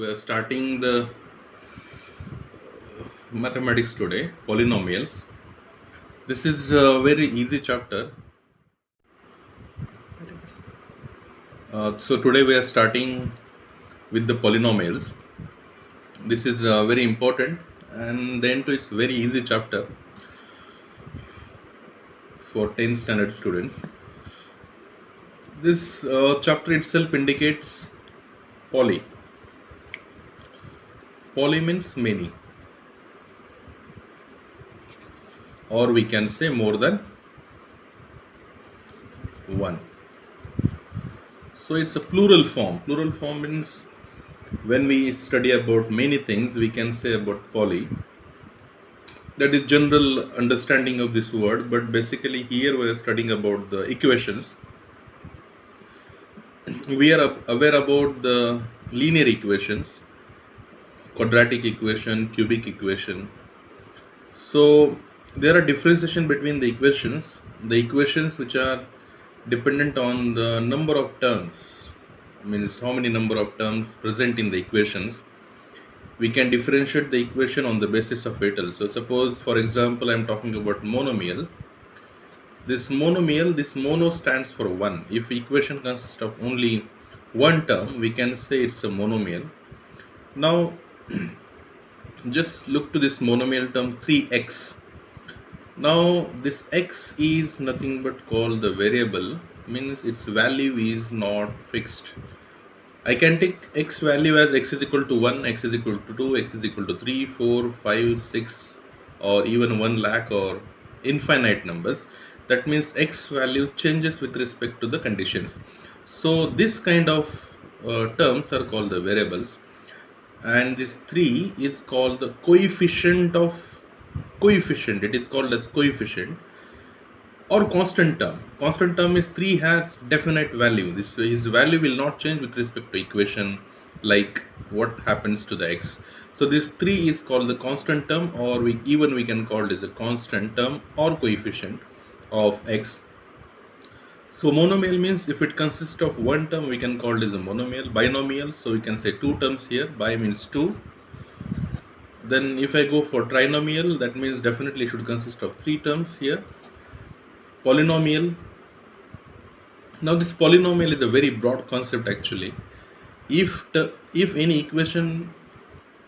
We are starting the mathematics today, polynomials. This is a very easy chapter. So today we are starting with the polynomials. This is very important, and then too it's very easy chapter for 10th standard students. This chapter itself indicates poly. Poly means many, or we can say more than one. So it's a plural form. Plural form means when we study about many things, we can say about poly. That is general understanding of this word, but basically here we are studying about the equations. We are aware about the linear equations, quadratic equation, cubic equation. So there are differentiation between the equations which are dependent on the number of terms, means how many number of terms present in the equations. We can differentiate the equation on the basis of it also. Suppose for example I am talking about monomial. This mono stands for 1. If equation consists of only one term, we can say it's a monomial. Now just look to this monomial term 3x. Now this x is nothing but called the variable, means its value is not fixed. I can take x value as x is equal to 1, x is equal to 2, x is equal to 3, 4, 5, 6, or even 1 lakh or infinite numbers. That means x value changes with respect to the conditions. So this kind of terms are called the variables, and this 3 is called the coefficient. It is called as coefficient or constant term. Constant term is 3 has definite value. His value will not change with respect to equation, like what happens to the x. So this 3 is called the constant term, or we can call it as a constant term or coefficient of x. So monomial means if it consists of one term, we can call it as a monomial. Binomial, so we can say two terms here. Bi means two. Then if I go for trinomial, that means definitely it should consist of three terms here. Polynomial. Now this polynomial is a very broad concept actually. If any equation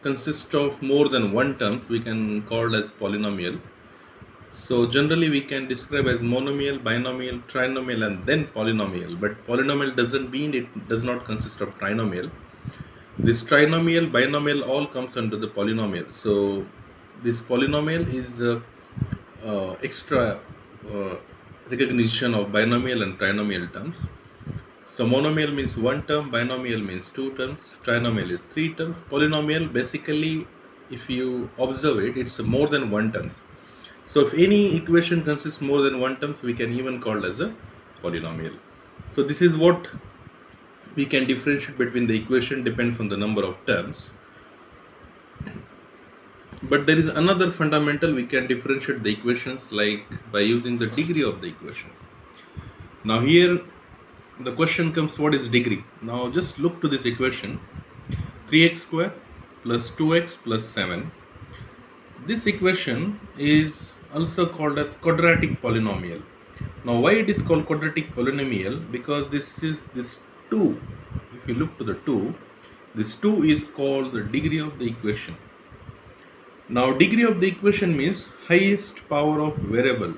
consists of more than one terms, we can call as polynomial. So generally we can describe as monomial, binomial, trinomial, and then polynomial. But polynomial doesn't mean it does not consist of trinomial. This trinomial, binomial all comes under the polynomial. So this polynomial is extra recognition of binomial and trinomial terms. So monomial means one term, binomial means two terms, trinomial is three terms. Polynomial basically, if you observe it, it's more than one terms. So if any equation consists more than one terms, we can even call as a polynomial. So this is what we can differentiate between the equation, depends on the number of terms. But there is another fundamental, we can differentiate the equations like by using the degree of the equation. Now here the question comes, what is degree? Now just look to this equation, 3x square plus 2x plus 7. This equation is also called as quadratic polynomial. Now why it is called quadratic polynomial? Because this 2, if you look to the 2, this 2 is called the degree of the equation. Now degree of the equation means highest power of variable.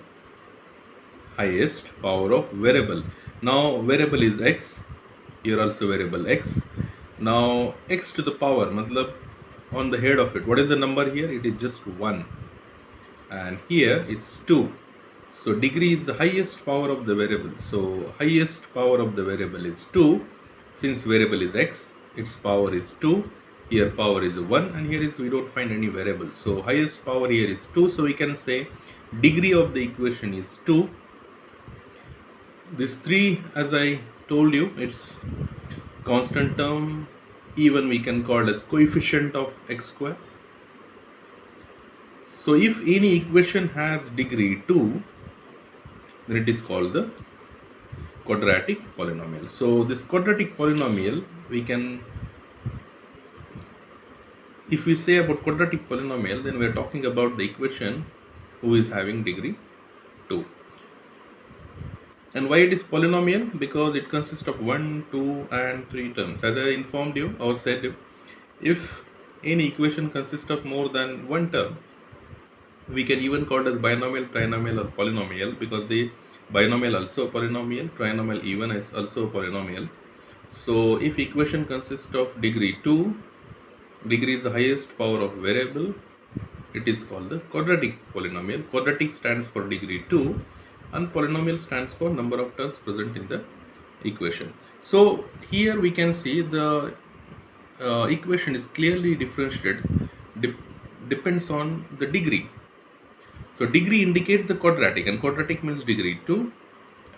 Highest power of variable. Now variable is x, here also variable x. Now x to the power, matlab on the head of it, what is the number here? It is just 1, and here it's 2. So degree is the highest power of the variable. So highest power of the variable is 2. Since variable is x, its power is 2. Here power is 1, and here is we don't find any variable. So highest power here is 2. So we can say degree of the equation is 2. This 3, as I told you, it's constant term. Even we can call as coefficient of x square. So if any equation has degree 2, then it is called the quadratic polynomial. So this quadratic polynomial, we can if we say about quadratic polynomial, then we are talking about the equation who is having degree 2. And why it is polynomial? Because it consists of 1, 2 and 3 terms. As I informed you or said you, if any equation consists of more than one term, we can even call it as binomial, trinomial or polynomial, because the binomial also a polynomial, trinomial even is also a polynomial. So if equation consists of degree 2, degree is the highest power of variable, it is called the quadratic polynomial. Quadratic stands for degree 2 and polynomial stands for number of terms present in the equation. So here we can see the equation is clearly differentiated, depends on the degree. So degree indicates the quadratic, and quadratic means degree 2,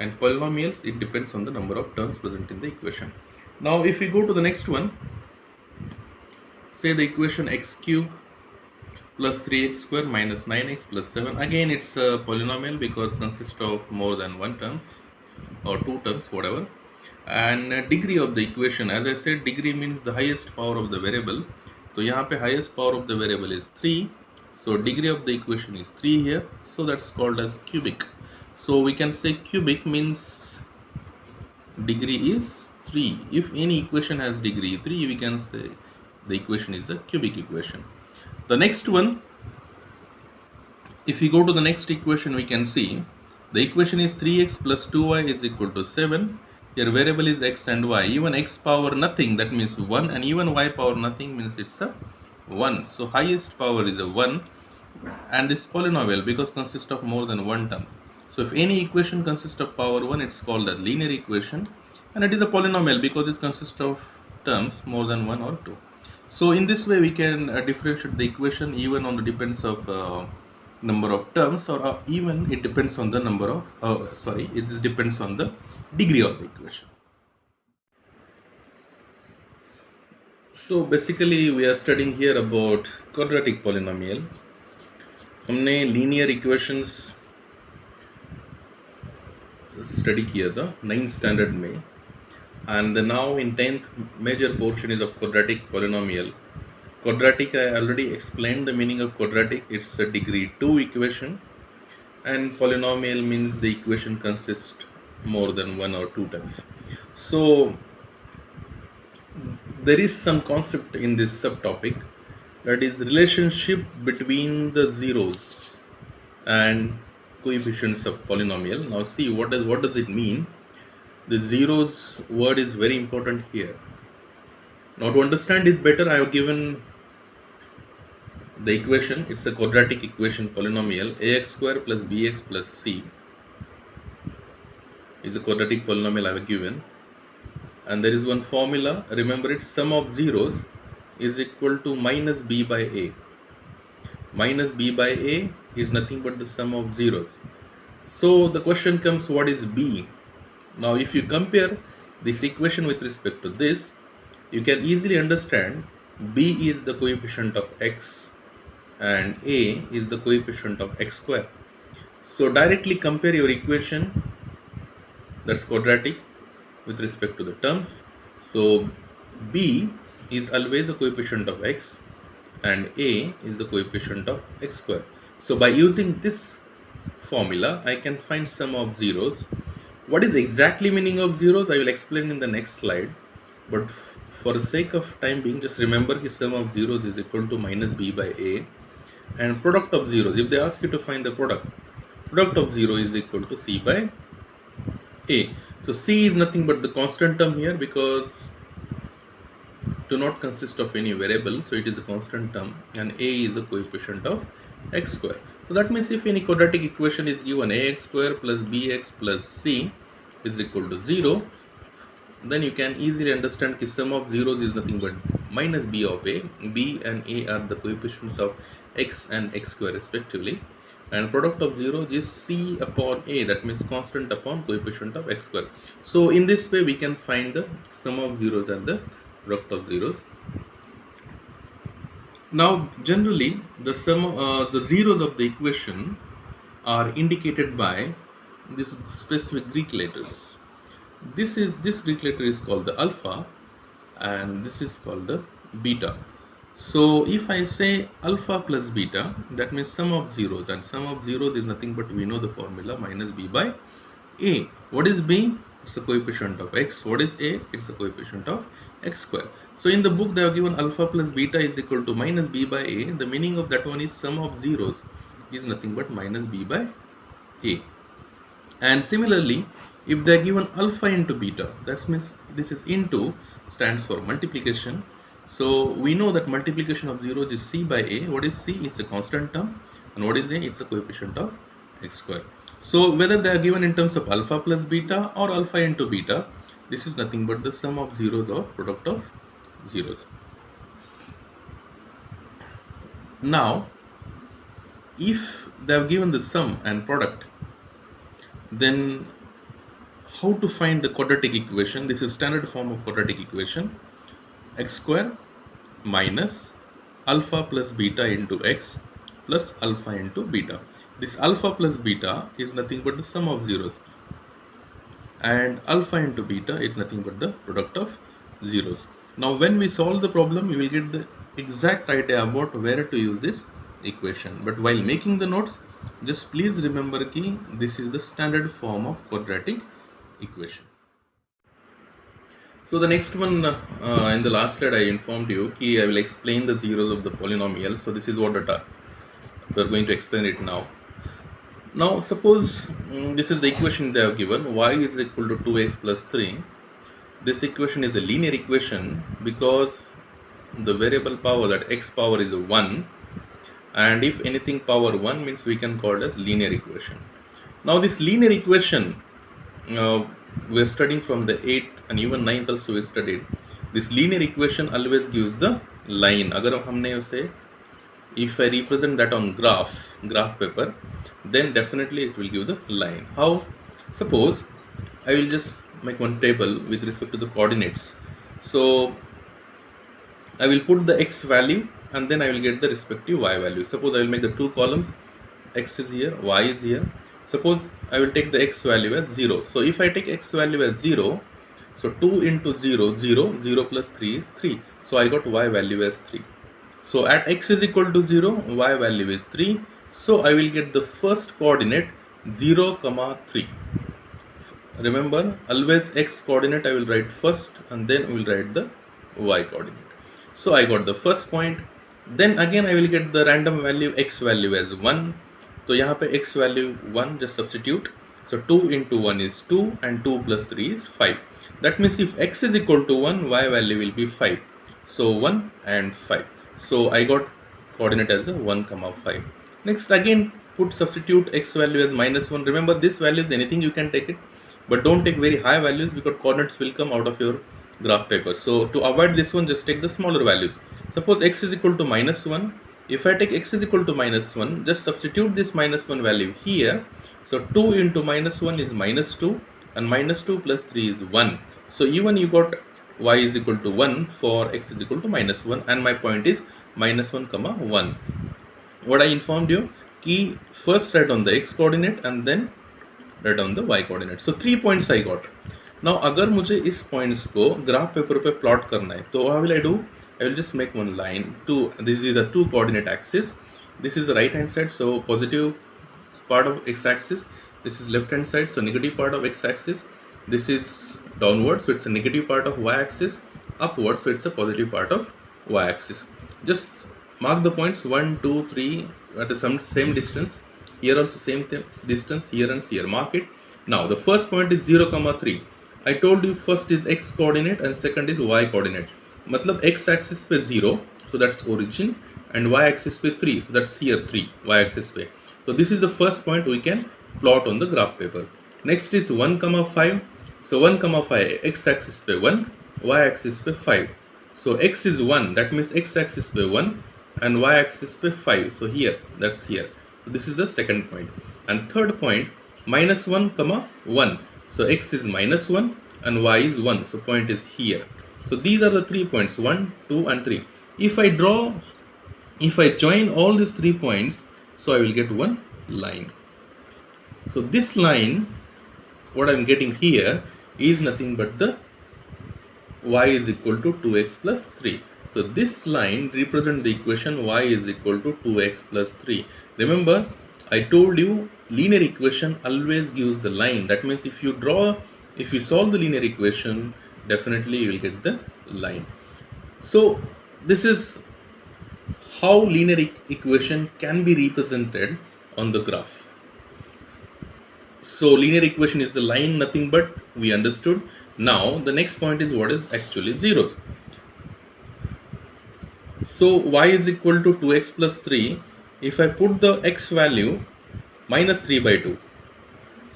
and polynomials, it depends on the number of terms present in the equation. Now if we go to the next one, say the equation x cube plus 3x square minus 9x plus 7. Again it's a polynomial because consists of more than one terms or two terms, whatever. And degree of the equation, as I said, degree means the highest power of the variable. So यहाँ पे highest power of the variable is 3. So degree of the equation is 3 here. So that's called as cubic. So we can say cubic means degree is 3. If any equation has degree 3, we can say the equation is a cubic equation. The next one, if we go to the next equation, we can see the equation is 3x plus 2y is equal to 7. Here variable is x and y. Even x power nothing, that means 1, and even y power nothing means it's a 1. So highest power is a 1, and this polynomial because consists of more than one term. So if any equation consists of power 1, it's called a linear equation, and it is a polynomial because it consists of terms more than 1 or 2. So in this way we can differentiate the equation even on the depends of number of terms, or even it depends on the number of it depends on the degree of the equation. So basically we are studying here about quadratic polynomial. हमने linear equations study किया था 9th standard में, and now in 10th major portion is of quadratic polynomial. Quadratic, I already explained the meaning of quadratic. It's a degree 2 equation, and polynomial means the equation consists more than one or two terms. So there is some concept in this subtopic, that is the relationship between the zeros and coefficients of polynomial. Now see what does it mean. The zeros word is very important here. Now to understand it better, I have given the equation. It's a quadratic equation polynomial. Ax square plus bx plus c is a quadratic polynomial I have given, and there is one formula. Remember it, sum of zeros is equal to minus b by a. Minus b by a is nothing but the sum of zeros. So the question comes, what is b? Now if you compare this equation with respect to this, you can easily understand b is the coefficient of x and a is the coefficient of x square. So directly compare your equation, that's quadratic, with respect to the terms. So b is always a coefficient of x and a is the coefficient of x square. So by using this formula, I can find sum of zeros. What is exactly meaning of zeros, I will explain in the next slide, but for the sake of time being, just remember the sum of zeros is equal to minus b by a, and product of zeros, if they ask you to find the product of 0 is equal to c by a. So c is nothing but the constant term here, because do not consist of any variable, so it is a constant term, and a is a coefficient of x square. So that means if any quadratic equation is given, ax square plus bx plus c is equal to 0, then you can easily understand the sum of zeros is nothing but minus b of a. B and a are the coefficients of x and x square respectively, and product of zeros is c upon a, that means constant upon coefficient of x square. So in this way we can find the sum of zeros and the product of zeros. Now generally the the zeros of the equation are indicated by this specific Greek letters. This Greek letter is called the alpha, and this is called the beta. So if I say alpha plus beta, that means sum of zeros, and sum of zeros is nothing but, we know the formula, minus b by a. What is b? It's the coefficient of x. What is a? It's the coefficient of x square. So in the book they have given alpha plus beta is equal to minus b by a. The meaning of that one is sum of zeros is nothing but minus b by a. And similarly, if they are given alpha into beta, that means this is into stands for multiplication. So we know that multiplication of zeros is c by a. What is c? It's a constant term, and what is a? It's a coefficient of x square. So whether they are given in terms of alpha plus beta or alpha into beta, this is nothing but the sum of zeros or product of zeros. Now, if they have given the sum and product, then how to find the quadratic equation? This is standard form of quadratic equation: x square minus alpha plus beta into x plus alpha into beta. This alpha plus beta is nothing but the sum of zeros, and alpha into beta is nothing but the product of zeros. Now when we solve the problem, we will get the exact idea about where to use this equation. But while making the notes, just please remember ki this is the standard form of quadratic equation. So the next one, in the last slide I informed you ki I will explain the zeros of the polynomial. So this is what we are going to explain it now. Now suppose this is the equation they have given: y is equal to 2x plus 3. This equation is a linear equation because the variable power, that x power, is 1, and if anything power 1 means we can call it as linear equation. Now this linear equation, we are studying from the 8th and even 9th also we studied. This linear equation always gives the line. Agar humne use, if I represent that on graph paper, then definitely it will give the line. How? Suppose I will just make one table with respect to the coordinates. So I will put the x value and then I will get the respective y value. Suppose I will make the two columns, x is here, y is here. Suppose I will take the x value as 0. So if I take x value as 0, so 2 into 0, 0, 0 plus 3 is 3. So I got y value as 3. So at x is equal to 0, y value is 3. So I will get the first coordinate 0, 3. Remember, always x coordinate I will write first and then we will write the y coordinate. So I got the first point. Then again I will get the random value x value as 1. So यहाँ पे x value 1, just substitute. So 2 into 1 is 2 and 2 plus 3 is 5. That means if x is equal to 1, y value will be 5. So 1 and 5. So I got coordinate as a 1, 5. Next again substitute x value as minus 1. Remember, this value is anything you can take it, but don't take very high values because coordinates will come out of your graph paper. So to avoid this one, just take the smaller values. Suppose x is equal to minus 1. If I take x is equal to minus 1, just substitute this minus 1 value here. So 2 into minus 1 is minus 2 and minus 2 plus 3 is 1. So even you got y is equal to 1 for x is equal to minus 1, and my point is minus 1, 1. What I informed you, key first write on the x coordinate and then write on the y coordinate. So 3 points I got. Now अगर मुझे इस points को graph paper पे plot करना है, तो how will I do? I will just make one line. This is the 2 coordinate axis. This is the right hand side, so positive part of x axis. This is left hand side, so negative part of x axis. This is downwards, so it's a negative part of y axis. Upwards, so it's a positive part of y axis. Just mark the points 1, 2, 3 at the same distance. Here also same distance, here and here. Mark it. Now the first point is 0, 3. I told you first is x coordinate and second is y coordinate. मतलब x axis पे 0, so that's origin, and y axis पे 3, so that's here 3, y axis पे. So this is the first point we can plot on the graph paper. Next is 1, 5. So 1, 5, x axis पे 1, y axis पे 5. So x is 1, that means x axis पे 1 and y axis पे 5. So here, that's here. So this is the second point. And third point, minus 1, 1. So x is minus 1 and y is 1. So point is here. So these are the 3 points, 1, 2 and 3. If I join all these 3 points, so I will get one line. So this line, what I am getting here is nothing but the y is equal to 2x plus 3. So this line represents the equation y is equal to 2x plus 3. Remember, I told you linear equation always gives the line. That means if you solve the linear equation, definitely you will get the line. So this is how linear equation can be represented on the graph. So linear equation is the line, nothing but we understood. Now the next point is what is actually zeros. So y is equal to 2x plus 3. If I put the x value minus 3 by 2.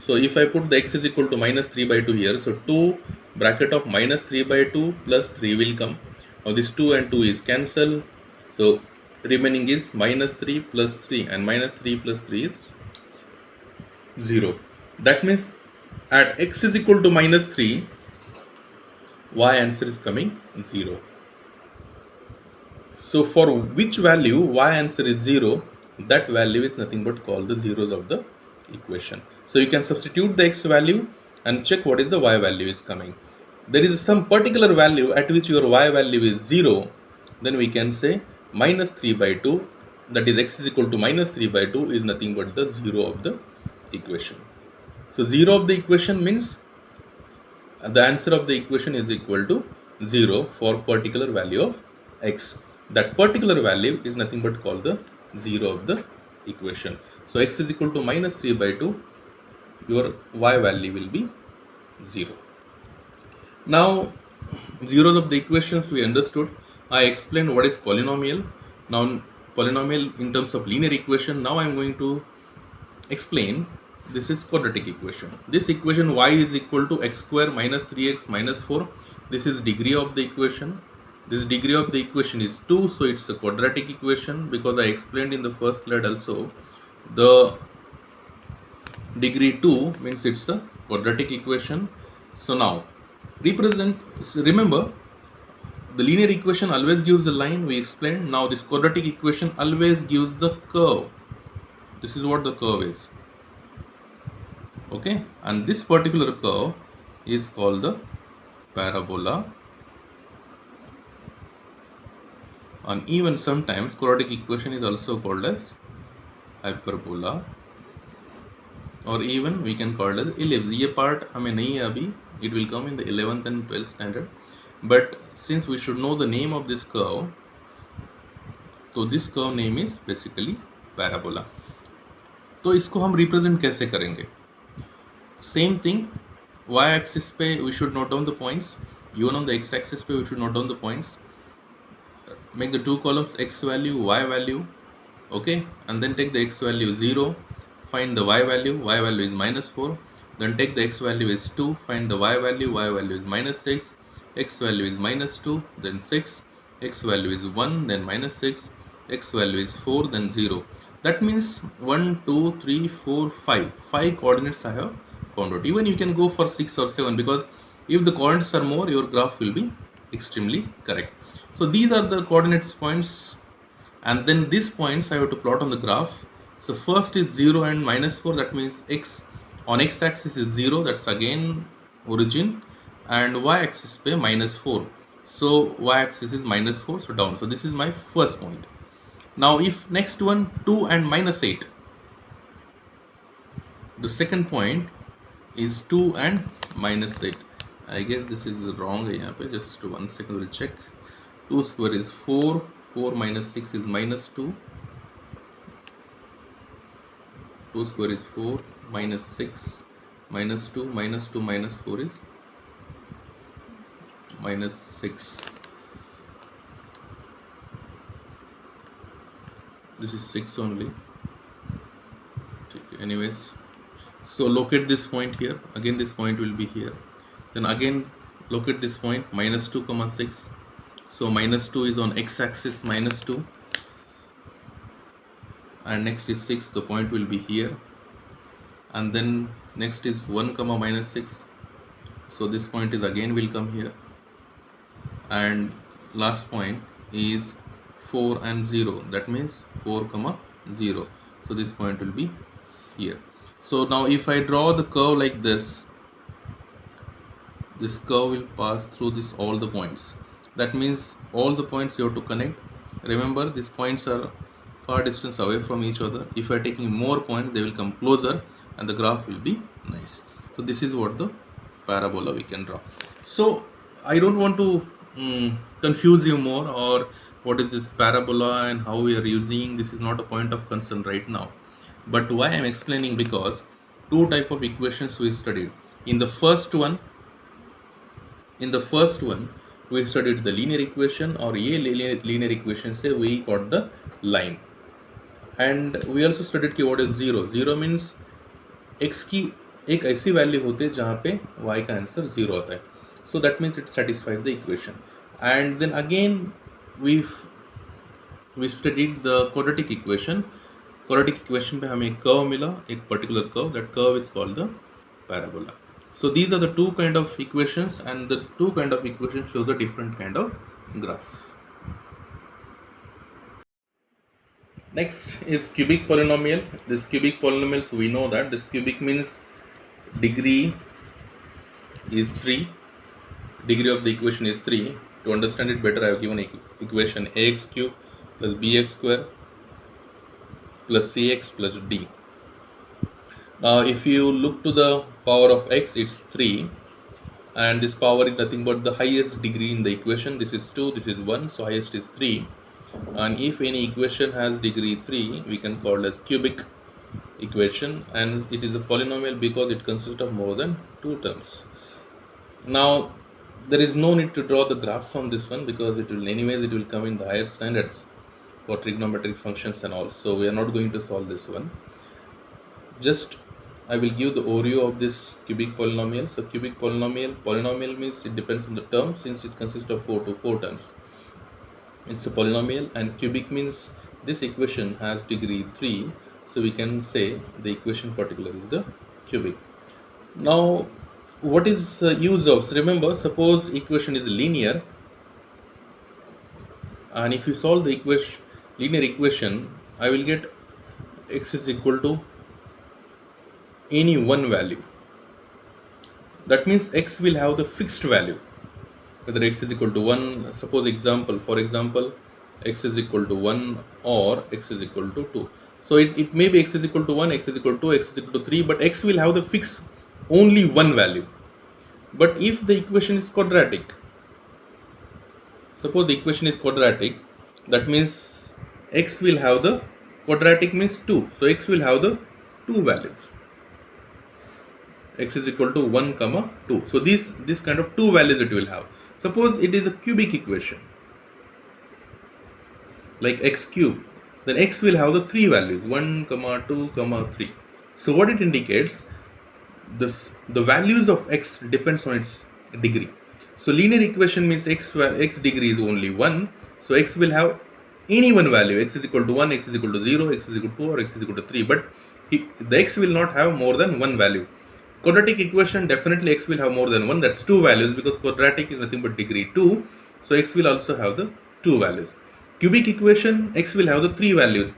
So if I put the x is equal to minus 3 by 2 here, so 2 bracket of minus 3 by 2 plus 3 will come. Now this 2 and 2 is cancelled. So remaining is minus 3 plus 3, and minus 3 plus 3 is 0. That means at x is equal to minus 3, y answer is coming 0. So for which value y answer is 0, that value is nothing but called the zeros of the equation. So you can substitute the x value and check what is the y value is coming. There is some particular value at which your y value is 0, then we can say minus 3 by 2, that is x is equal to minus 3 by 2 is nothing but the 0 of the equation. So 0 of the equation means the answer of the equation is equal to 0 for particular value of x. That particular value is nothing but called the 0 of the equation. So x is equal to minus 3 by 2, your y value will be 0. Now zeros of the equations we understood. I explained what is polynomial. Now polynomial in terms of linear equation. Now I am going to explain. This is quadratic equation. This equation y is equal to x square minus 3x minus 4. This is degree of the equation. This degree of the equation is 2, so it's a quadratic equation, because I explained in the first slide also the degree 2 means it's a quadratic equation. So now remember, the linear equation always gives the line, we explained. Now this quadratic equation always gives the curve. This is what the curve is. Okay, and this particular curve is called the parabola, and even sometimes quadratic equation is also called as hyperbola, or even we can call it as ellipse. ये part हमें नहीं है अभी, it will come in the 11th and 12th standard, but since we should know the name of this curve, so this curve name is basically parabola. तो इसको हम represent कैसे करेंगे? Same thing, y axis पे we should note down the points, even on the x axis पे we should note down the points. Make the two columns x value, y value, okay, and then take the x value 0, find the y value is minus 4, then take the x value is 2, find the y value is minus 6, x value is minus 2, then 6, x value is 1, then minus 6, x value is 4, then 0. That means 1, 2, 3, 4, 5 coordinates I have found out. Even you can go for 6 or 7, because if the coordinates are more, your graph will be extremely correct. So these are the coordinates points, and then these points I have to plot on the graph. So first is 0 and minus 4, that means x on x axis is 0, that's again origin, and y axis pe minus 4, so y axis is minus 4, so down. So this is my first point. Now if next one 2 and minus 8, the second point is 2 and minus 8. I guess this is wrong here, just 1 second, we'll check. 2 square is 4, 4 minus 6 is minus 2, 2 square is 4, minus 6, minus 2, minus 2 minus 4 is minus 6. This is 6 only. Anyways, so locate this point here. Again this point will be here. Then again locate this point, minus 2 comma 6. So minus 2 is on x axis, minus 2, and next is 6, the point will be here, and then next is 1 comma minus 6, so this point is again will come here, and last point is 4 and 0, that means 4 comma 0, so this point will be here. So now if I draw the curve like this curve will pass through all the points. That means all the points you have to connect. Remember, these points are far distance away from each other. If you are taking more points, they will come closer and the graph will be nice. So this is what the parabola we can draw. So I don't want to confuse you more, or what is this parabola and how we are using. This is not a point of concern right now. But why I am explaining, because two type of equations we studied. In the first one we studied the linear equation, or a linear equation से we got the line. And we also studied कि what is zero. Zero means x की एक ऐसी value होती है जहाँ पे y का आंसर जीरो आता है. So that means it satisfies the equation. And then again we studied the quadratic equation. Quadratic equation पे हमें एक कर्व मिला, एक particular curve. That curve is called the parabola. So these are the two kind of equations, and the two kind of equations show the different kind of graphs. Next is cubic polynomial. This cubic polynomials, we know that this cubic means degree is 3. Degree of the equation is 3. To understand it better, I have given equation ax cube plus bx square plus cx plus d. Now if you look to the power of x, it's 3, and this power is nothing but the highest degree in the equation. This is 2, this is 1, so highest is 3. And if any equation has degree 3, we can call it as cubic equation, and it is a polynomial because it consists of more than 2 terms. Now there is no need to draw the graphs on this one, because it will come in the higher standards for trigonometric functions and all, so we are not going to solve this one. Just I will give the overview of this cubic polynomial. So cubic polynomial means it depends on the term, since it consists of 4 to 4 terms. It's a polynomial, and cubic means this equation has degree 3, so we can say the equation particular is the cubic. Now what is the use of? Remember, suppose equation is linear, and if you solve the linear equation, I will get x is equal to any one value. That means x will have the fixed value, whether x is equal to 1. Suppose for example x is equal to 1 or x is equal to 2. So it may be x is equal to 1, x is equal to 2, x is equal to 3, but x will have the fixed only one value. But if the equation is quadratic, suppose the equation is quadratic, that means x will have the quadratic means 2, so x will have the two values, x is equal to 1 comma 2. So this kind of two values it will have. Suppose it is a cubic equation like x cube, then x will have the three values, 1 comma 2 comma 3. So what it indicates, the values of x depends on its degree. So linear equation means x degree is only 1, so x will have any one value, x is equal to 1, x is equal to 0, x is equal to 2, or x is equal to 3, but the x will not have more than one value. Quadratic equation, definitely x will have more than one, that's two values, because quadratic is nothing but degree 2, so x will also have the two values. Cubic equation, x will have the three values.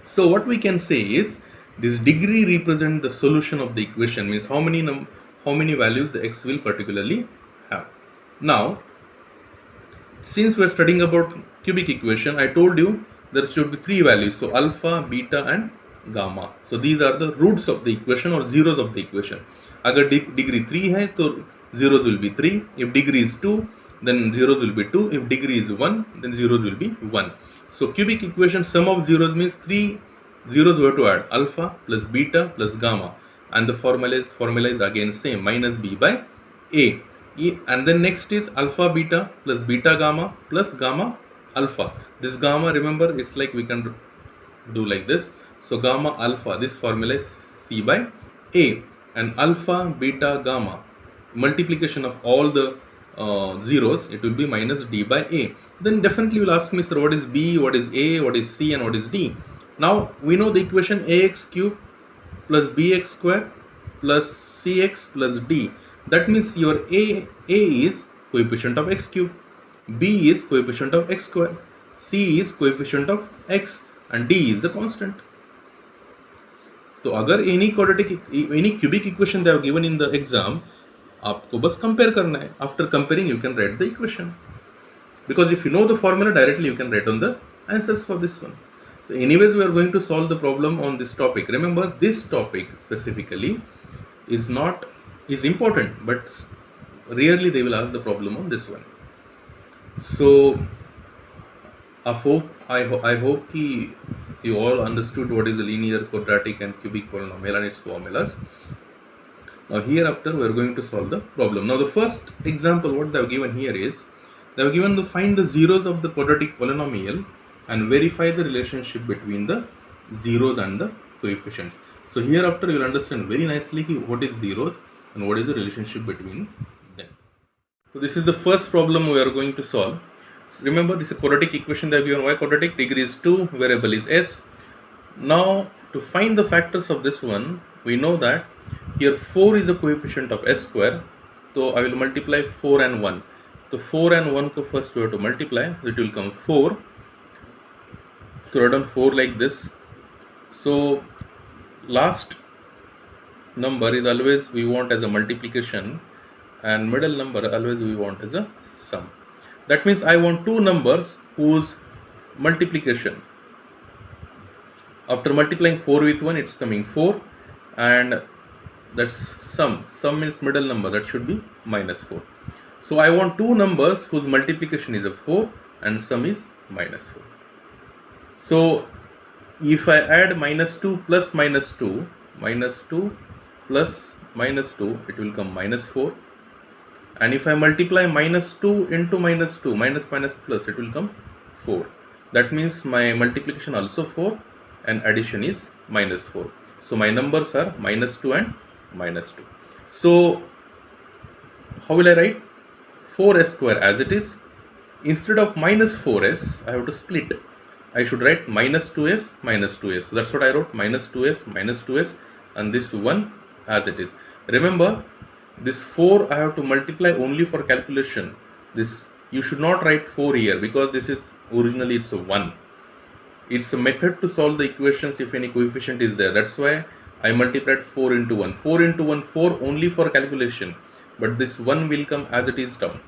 So what we can say is, this degree represents the solution of the equation, means how many values the x will particularly have. Now since we are studying about cubic equation, I told you there should be three values, so alpha, beta and gamma. So these are the roots of the equation or zeros of the equation. अगर degree 3 है तो zeros will be 3. If degree is 2, then zeros will be 2. If degree is 1, then zeros will be 1. So cubic equation, sum of zeros means three zeros we have to add, alpha plus beta plus gamma, and the formula is again same, minus b by a. And then next is alpha beta plus beta gamma plus gamma alpha. This gamma, remember, it's like we can do like this. So gamma alpha, this formula is c by a, and alpha beta gamma, multiplication of all the zeros, it will be minus d by a. Then definitely you will ask me, sir, what is b, what is a, what is c, and what is d? Now we know the equation ax cube plus bx square plus cx plus d. That means your a is coefficient of x cube, b is coefficient of x square, c is coefficient of x, and d is the constant. So अगर any cubic equation they have given in the exam, आपको बस compare करना है. After comparing you can write the equation, because if you know the formula directly you can write on the answers for this one. So anyways we are going to solve the problem on this topic. Remember, this topic specifically is important, but rarely they will ask the problem on this one. So I hope you all understood what is the linear, quadratic and cubic polynomial and its formulas. Now hereafter we are going to solve the problem. Now the first example what they have given here is, they have given to find the zeros of the quadratic polynomial and verify the relationship between the zeros and the coefficients. So hereafter you will understand very nicely what is zeros and what is the relationship between them. So this is the first problem we are going to solve. Remember, this is a quadratic equation that given. Y quadratic, degree is 2, variable is s. Now to find the factors of this one, we know that here 4 is a coefficient of s square, so I will multiply 4 and 1. So 4 and 1 ko first we have to multiply, so it will come 4. So write down 4 like this. So last number is always we want as a multiplication and middle number always we want as a sum. That means I want two numbers whose multiplication, after multiplying 4 with 1 it's coming 4, and that's sum means middle number, that should be minus 4. So I want two numbers whose multiplication is a 4 and sum is minus 4. So if I add minus 2 plus minus 2, minus 2 plus minus 2, it will come minus 4. And if I multiply minus 2 into minus 2, minus minus plus, it will come 4. That means my multiplication also 4 and addition is minus 4. So my numbers are minus 2 and minus 2. So how will I write? 4s square as it is. Instead of minus 4s, I have to split. I should write minus 2s minus 2s. So that's what I wrote, minus 2s minus 2s, and this 1 as it is. Remember, this 4 I have to multiply only for calculation. This you should not write 4 here, because this is originally it's a 1. It's a method to solve the equations if any coefficient is there. That's why I multiplied 4 into 1. 4 into 1, 4 only for calculation, but this 1 will come as it is down.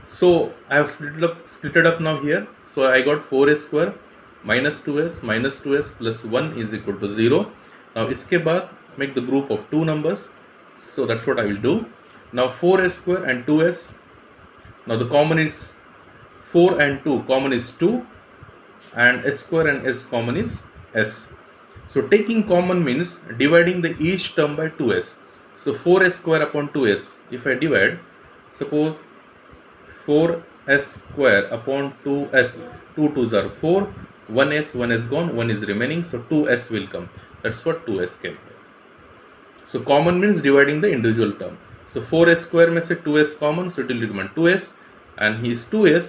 So I have split it up now here. So I got 4s square minus 2s plus 1 is equal to 0. Now iske baad make the group of two numbers. So that's what I will do. Now 4s square and 2s. Now the common is 4 and 2. Common is 2, and s square and s common is s. So taking common means dividing the each term by 2s. So 4s square upon 2s. If I divide, suppose 4s square upon 2s. 2 2s are 4. 1s gone. 1 is remaining. So 2s will come. That's what 2s came. So common means dividing the individual term. So 4s square में से 2s common, so it will remain 2s, and his 2s,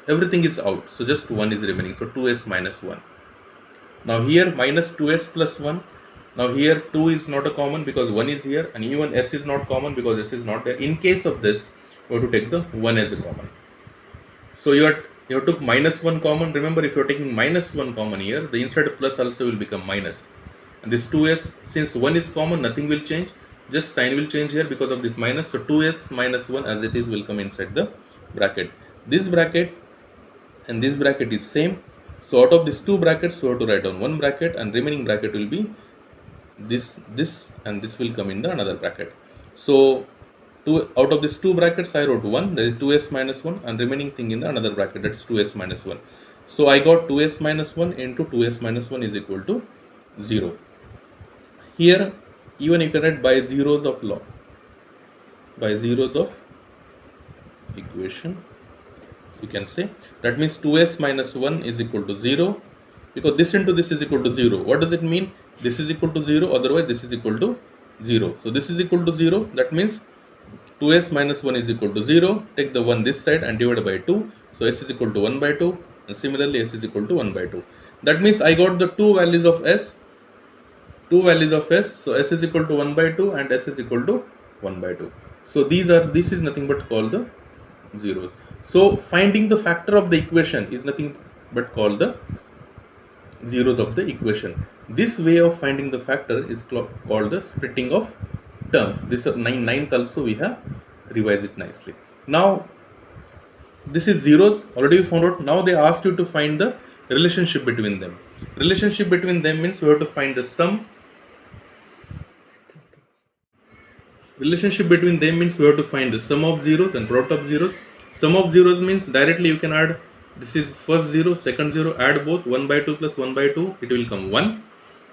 everything is out, so just 1 is remaining, so 2s minus 1. Now here minus 2s plus 1. Now here 2 is not a common because 1 is here, and even s is not common because s is not there. In case of this, you have to take the 1 as a common. So you took minus 1 common. Remember, if you are taking minus 1 common here, the inside plus also will become minus. And this 2s, since 1 is common, nothing will change, just sign will change here because of this minus. So 2s minus 1 as it is will come inside the bracket. This bracket and this bracket is same. So out of these two brackets, we have to write down one bracket, and remaining bracket will be this, and this will come in the another bracket. So out of these two brackets, I wrote 1, that is 2s minus 1, and remaining thing in the another bracket, that's 2s minus 1. So I got 2s minus 1 into 2s minus 1 is equal to 0. Here even you can write by zeros of law, by zeros of equation, you can say. That means 2s minus 1 is equal to 0, because this into this is equal to 0. What does it mean? This is equal to 0, otherwise this is equal to 0. So this is equal to 0, that means 2s minus 1 is equal to 0. Take the 1 this side and divide by 2. So s is equal to 1 by 2, and similarly s is equal to 1 by 2. That means I got the two values of s. So s is equal to 1 by 2 and s is equal to 1 by 2. So this is nothing but called the zeros. So finding the factor of the equation is nothing but called the zeros of the equation. This way of finding the factor is called the splitting of terms. This ninth also we have revised it nicely. Now this is zeros, already we found out. Now they asked you to find the relationship between them. Relationship between them means we have to find the sum. Relationship between them means we have to find the sum of zeros and product of zeros. Sum of zeros means directly you can add, this is first 0, second 0, add both, 1 by 2 plus 1 by 2, it will come 1.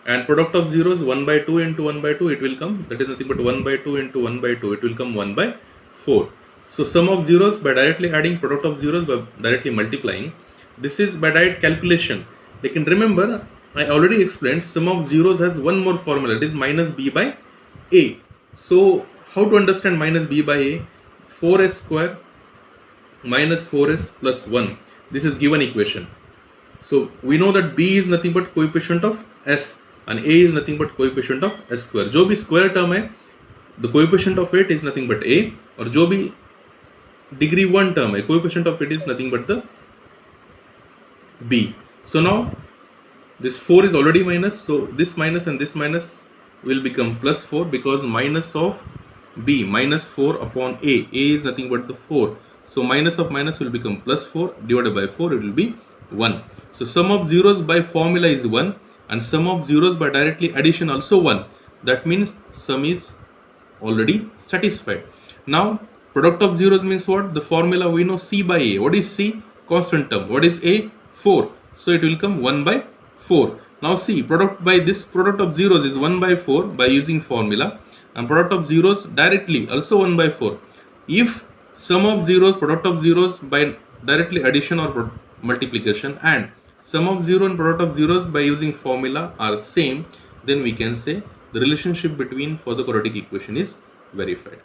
And product of zeros, 1 by 2 into 1 by 2, it will come, that is nothing but 1 by 2 into 1 by 2, it will come 1 by 4. So sum of zeros by directly adding, product of zeros by directly multiplying. This is by direct calculation. You can remember, I already explained, sum of zeros has one more formula, it is minus b by a. So how to understand minus b by a? 4s square minus 4s plus 1. This is given equation. So we know that b is nothing but coefficient of s and a is nothing but coefficient of s square. जो भी square term है, the coefficient of it is nothing but a, और जो भी degree 1 term है, coefficient of it is nothing but the b. So now this 4 is already minus, so this minus and this minus will become plus 4 because minus of b, minus 4 upon a is nothing but the 4. So minus of minus will become plus 4 divided by 4, it will be 1. So sum of zeros by formula is 1 and sum of zeros by directly addition also 1. That means sum is already satisfied. Now product of zeros means what? The formula we know c by a. What is c? Constant term. What is a? 4. So it will come 1 by 4. Now see, product by this product of zeros is 1 by 4 by using formula, and product of zeros directly also 1 by 4. If sum of zeros, product of zeros by directly addition or multiplication, and sum of 0 and product of zeros by using formula are same, then we can say the relationship between for the quadratic equation is verified.